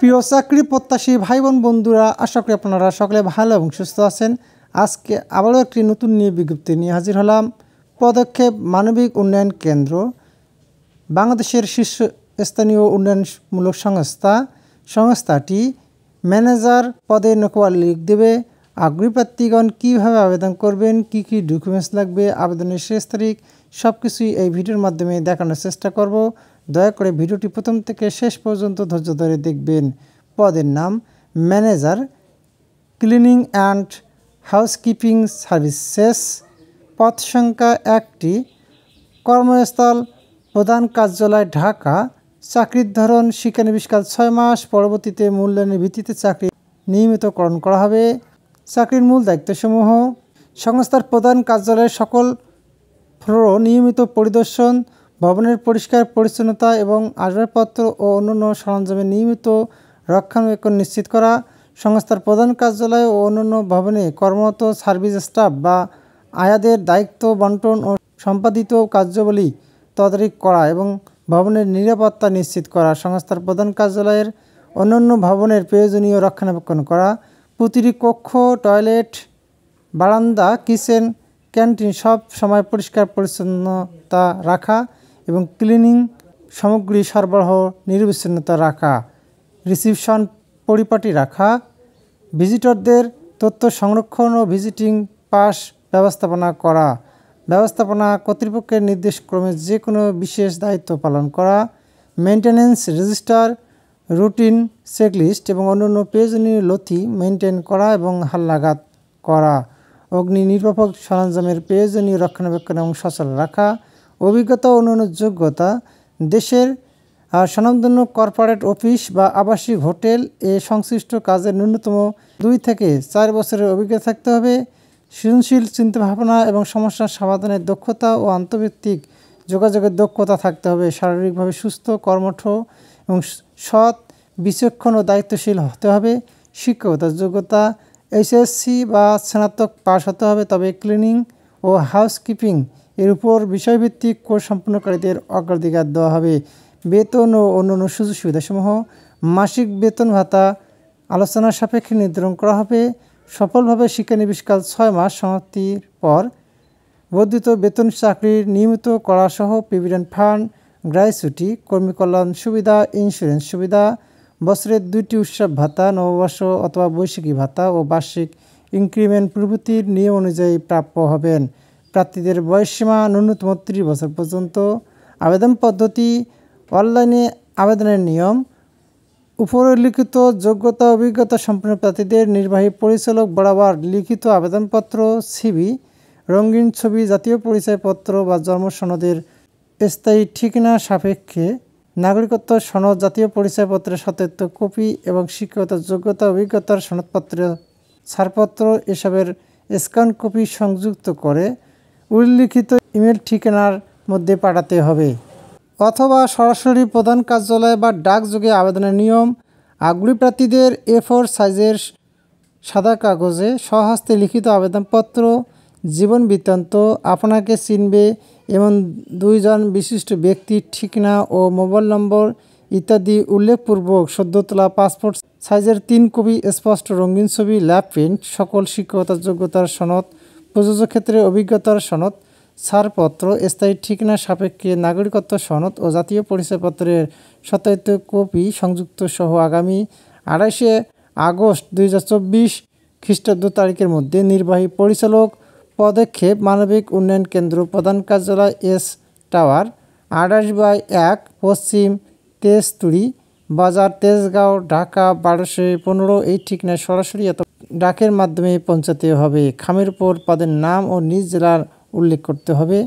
প্রিয় চাকরি প্রত্যাশী ভাই বোন বন্ধুরা, আশা করি আপনারা সকলে ভালো এবং সুস্থ আছেন। আজকে আবারও একটি নতুন বিজ্ঞপ্তি নিয়ে হাজির হলাম। পদক্ষেপ মানবিক উন্নয়ন কেন্দ্র, বাংলাদেশের শীর্ষস্থানীয় উন্নয়নমূলক সংস্থাটি ম্যানেজার পদে নকওয়াল লিখ দেবে। আগ্রহী প্রার্থীগণ কীভাবে আবেদন করবেন, কী কী ডকুমেন্টস লাগবে, আবেদনের শেষ তারিখ, সব কিছুই এই ভিডিওর মাধ্যমে দেখানোর চেষ্টা করব। দয়া করে ভিডিওটি প্রথম থেকে শেষ পর্যন্ত ধৈর্য ধরে দেখবেন। পদের নাম manager, cleaning and housekeeping services. পদ সংখ্যা 1টি। কর্মস্থল প্রধান কার্যালয় ঢাকা। চাকরির ধরন শিক্ষানবিশকাল 6 মাস। পরবর্তীতে মূল্যায়নের ভিত্তিতে চাকরি নিয়মিতকরণ করা হবে। চাকরির মূল দায়িত্বসমূহ: সংস্থার প্রধান কার্যালয়ের সকল ফ্লোর নিয়মিত পরিদর্শন, ভবনের পরিষ্কার পরিচ্ছন্নতা এবং আসবাবপত্র ও অন্যান্য সরঞ্জামের নিয়মিত রক্ষণাবেক্ষণ নিশ্চিত করা। সংস্থার প্রধান কার্যালয় ও অন্যান্য ভবনে কর্মরত সার্ভিস স্টাফ বা আয়াদের দায়িত্ব বন্টন ও সম্পাদিত কার্যাবলী তদারকি করা এবং ভবনের নিরাপত্তা নিশ্চিত করা। সংস্থার প্রধান কার্যালয়ের অন্যান্য ভবনের প্রয়োজনীয় রক্ষণাবেক্ষণ করা। প্রতিটি কক্ষ, টয়লেট, বারান্দা, কিচেন, ক্যান্টিন সব সময় পরিষ্কার পরিচ্ছন্নতা রাখা এবং ক্লিনিং সামগ্রী সরবরাহ নিরবিচ্ছিন্নতা রাখা। রিসিপশন পরিপাটি রাখা। ভিজিটরদের তথ্য সংরক্ষণ ও ভিজিটিং পাস ব্যবস্থাপনা করা। ব্যবস্থাপনা কর্তৃপক্ষের নির্দেশক্রমে যে কোনো বিশেষ দায়িত্ব পালন করা। মেইনটেন্যান্স রেজিস্টার, রুটিন চেকলিস্ট এবং অন্যান্য প্রয়োজনীয় নথি মেনটেন করা এবং হালনাগাদ করা। অগ্নি নির্বাপক সরঞ্জামের প্রয়োজনীয় রক্ষণাবেক্ষণ এবং সচল রাখা। অভিজ্ঞতা ও অন্যান্য যোগ্যতা: দেশের স্বনামধন্য কর্পোরেট অফিস বা আবাসিক হোটেল এ সংশ্লিষ্ট কাজের ন্যূনতম 2 থেকে 4 বছরের অভিজ্ঞতা থাকতে হবে। সৃজনশীল চিন্তাভাবনা এবং সমস্যা সমাধানের দক্ষতা ও আন্তর্জাতিক যোগাযোগের দক্ষতা থাকতে হবে। শারীরিকভাবে সুস্থ, কর্মঠ এবং সৎ, বিচক্ষণ ও দায়িত্বশীল হতে হবে। শিক্ষকতার যোগ্যতা: এইচএসসি বা স্নাতক পাস হতে হবে, তবে ক্লিনিং ও হাউসকিপিং এর উপর বিষয়ভিত্তিক কোর্স সম্পূর্ণকারীদের অগ্রাধিকার দেওয়া হবে। বেতন ও অন্যান্য সুযোগ সুবিধাসমূহ: মাসিক বেতন ভাতা আলোচনা সাপেক্ষে নির্ধারণ করা হবে। সফলভাবে শিক্ষানবিশকাল 6 মাস সমাপ্তির পর বর্ধিত বেতন, চাকরির নিয়মিত করা সহ প্রভিডেন্ট ফান্ড, গ্র্যাচুইটি, কর্মী কল্যাণ সুবিধা, ইন্স্যুরেন্স সুবিধা, বছরের 2টি উৎসব ভাতা, নববর্ষ অথবা বৈশাখী ভাতা ও বার্ষিক ইনক্রিমেন্ট প্রভৃতির নিয়ম অনুযায়ী প্রাপ্য হবেন। প্রার্থীদের বয়সসীমা ন্যূনতম 30 বছর পর্যন্ত। আবেদন পদ্ধতি: অনলাইনে আবেদনের নিয়ম: উপরিলিখিত যোগ্যতা অভিজ্ঞতা সম্পন্ন প্রার্থীদের নির্বাহী পরিচালক বরাবর লিখিত আবেদনপত্র, সিভি, রঙিন ছবি, জাতীয় পরিচয়পত্র বা জন্ম সনদের স্থায়ী ঠিকানা সাপেক্ষে নাগরিকত্ব সনদ, জাতীয় পরিচয়পত্রের সত্যায়িত কপি এবং শিক্ষকতার যোগ্যতা অভিজ্ঞতার সনদপত্রের ছাড়পত্র এসবের স্ক্যান কপি সংযুক্ত করে উল্লিখিত ইমেল ঠিকানার মধ্যে পাঠাতে হবে অথবা সরাসরি প্রধান কার্যালয় বা ডাকযোগে। আবেদনের নিয়ম: আগ্রহী প্রার্থীদের A4 সাইজের সাদা কাগজে স্বহস্তে লিখিত আবেদনপত্র, জীবন বৃত্তান্ত, আপনাকে চিনবে এমন 2 জন বিশিষ্ট ব্যক্তির ঠিকানা ও মোবাইল নম্বর ইত্যাদি উল্লেখপূর্বক সদ্য তোলা পাসপোর্ট সাইজের 3 কপি স্পষ্ট রঙিন ছবি, ল্যাব প্রিন্ট, সকল শিক্ষকতার যোগ্যতার সনদ, প্রযোজ্য ক্ষেত্রে অভিজ্ঞতার সনদ, ছাড়পত্র, স্থায়ী ঠিকানা সাপেক্ষে নাগরিকত্ব সনদ ও জাতীয় পরিচয়পত্রের সত্যায়িত কপি সংযুক্ত সহ আগামী 28শে আগস্ট 2024 খ্রিস্টাব্দ তারিখের মধ্যে নির্বাহী পরিচালক, পদক্ষেপ মানবিক উন্নয়ন কেন্দ্র, প্রধান কার্যালয়, এস টাওয়ার, 28/1, পশ্চিম তেজতুরি বাজার, তেজগাঁও, ঢাকা 1215 এই ঠিকানায় সরাসরি ডাকের মাধ্যমে পৌঁছাতে হবে। খামের উপর পদের নাম ও নিজ জেলার উল্লেখ করতে হবে।